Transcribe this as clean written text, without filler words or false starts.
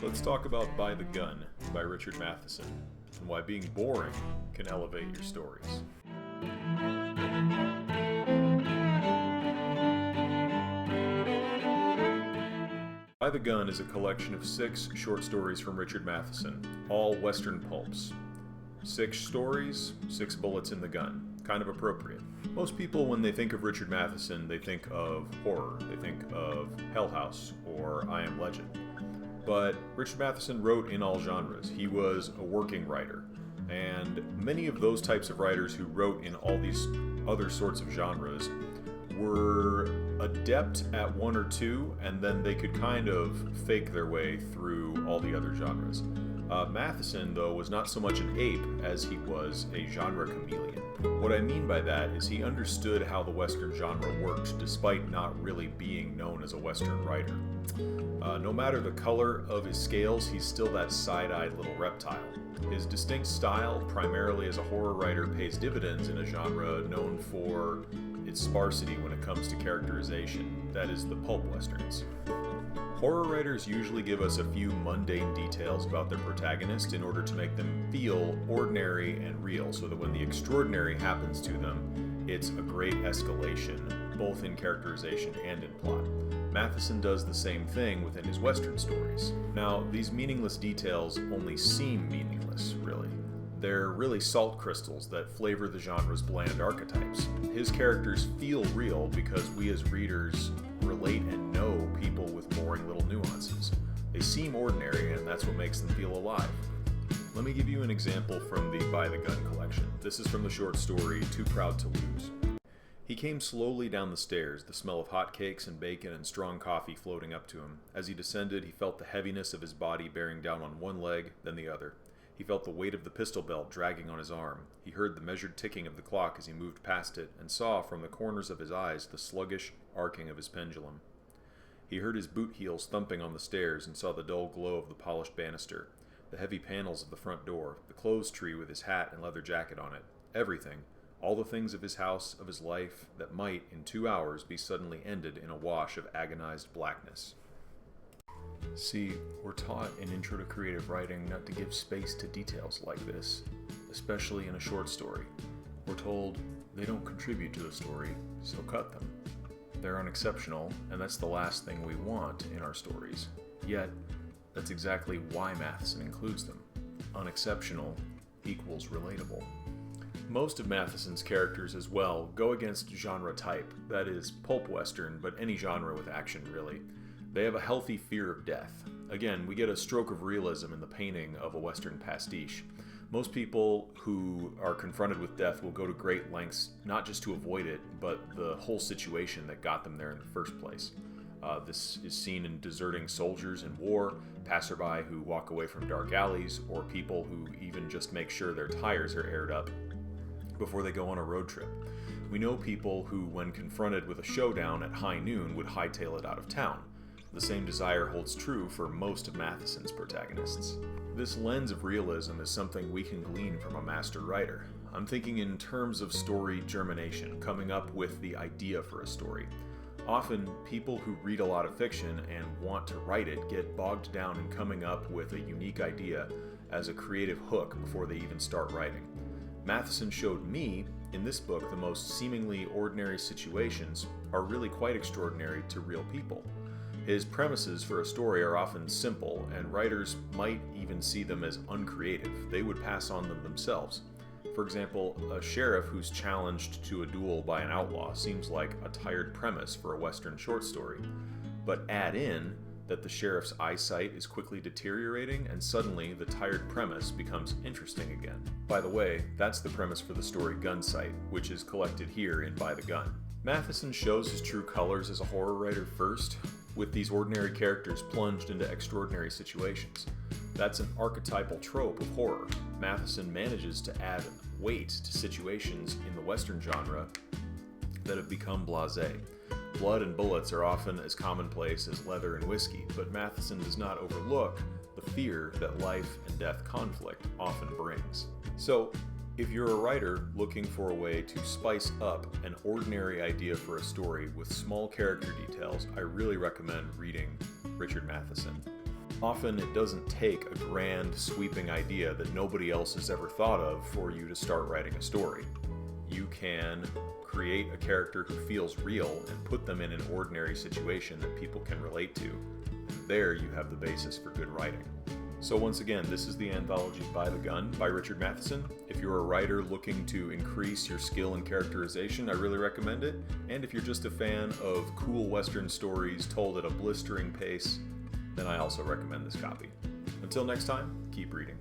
Let's talk about By the Gun by Richard Matheson, and why being boring can elevate your stories. By the Gun is a collection of 6 short stories from Richard Matheson, all Western pulps. 6 stories, 6 bullets in the gun. Kind of appropriate. Most people, when they think of Richard Matheson, they think of horror. They think of Hell House or I Am Legend. But Richard Matheson wrote in all genres. He was a working writer. And many of those types of writers who wrote in all these other sorts of genres were adept at one or two, and then they could kind of fake their way through all the other genres. Matheson, though, was not so much an ape as he was a genre chameleon. What I mean by that is he understood how the Western genre worked, despite not really being known as a Western writer. No matter the color of his scales, he's still that side-eyed little reptile. His distinct style, primarily as a horror writer, pays dividends in a genre known for its sparsity when it comes to characterization, that is, the pulp westerns. Horror writers usually give us a few mundane details about their protagonist in order to make them feel ordinary and real, so that when the extraordinary happens to them, it's a great escalation, both in characterization and in plot. Matheson does the same thing within his Western stories. Now, these meaningless details only seem meaningless, really. They're really salt crystals that flavor the genre's bland archetypes. His characters feel real because we as readers relate and know people with boring little nuances. They seem ordinary, and that's what makes them feel alive. Let me give you an example from the By the Gun collection. This is from the short story Too Proud to Lose. He came slowly down the stairs, the smell of hot cakes and bacon and strong coffee floating up to him. As he descended, he felt the heaviness of his body bearing down on one leg, then the other. He felt the weight of the pistol belt dragging on his arm. He heard the measured ticking of the clock as he moved past it, and saw from the corners of his eyes the sluggish arcing of his pendulum. He heard his boot heels thumping on the stairs and saw the dull glow of the polished banister, the heavy panels of the front door, the clothes tree with his hat and leather jacket on it. Everything. All the things of his house, of his life, that might, in 2 hours, be suddenly ended in a wash of agonized blackness. See, we're taught in Intro to Creative Writing not to give space to details like this, especially in a short story. We're told they don't contribute to the story, so cut them. They're unexceptional, and that's the last thing we want in our stories. Yet, that's exactly why Matheson includes them. Unexceptional equals relatable. Most of Matheson's characters as well go against genre type, that is, pulp western, but any genre with action really. They have a healthy fear of death. Again, we get a stroke of realism in the painting of a western pastiche. Most people who are confronted with death will go to great lengths not just to avoid it, but the whole situation that got them there in the first place. This is seen in deserting soldiers in war, passerby who walk away from dark alleys, or people who even just make sure their tires are aired up before they go on a road trip. We know people who, when confronted with a showdown at high noon, would hightail it out of town. The same desire holds true for most of Matheson's protagonists. This lens of realism is something we can glean from a master writer. I'm thinking in terms of story germination, coming up with the idea for a story. Often, people who read a lot of fiction and want to write it get bogged down in coming up with a unique idea as a creative hook before they even start writing. Matheson showed me, in this book, the most seemingly ordinary situations are really quite extraordinary to real people. His premises for a story are often simple, and writers might even see them as uncreative. They would pass on them themselves. For example, a sheriff who's challenged to a duel by an outlaw seems like a tired premise for a Western short story. But add in that the sheriff's eyesight is quickly deteriorating, and suddenly the tired premise becomes interesting again. By the way, that's the premise for the story Gunsight, which is collected here in By the Gun. Matheson shows his true colors as a horror writer first, with these ordinary characters plunged into extraordinary situations. That's an archetypal trope of horror. Matheson manages to add weight to situations in the Western genre that have become blasé. Blood and bullets are often as commonplace as leather and whiskey, but Matheson does not overlook the fear that life and death conflict often brings. So, if you're a writer looking for a way to spice up an ordinary idea for a story with small character details, I really recommend reading Richard Matheson. Often it doesn't take a grand, sweeping idea that nobody else has ever thought of for you to start writing a story. You can create a character who feels real and put them in an ordinary situation that people can relate to. And there you have the basis for good writing. So once again, this is the anthology By the Gun by Richard Matheson. If you're a writer looking to increase your skill in characterization, I really recommend it. And if you're just a fan of cool Western stories told at a blistering pace, then I also recommend this copy. Until next time, keep reading.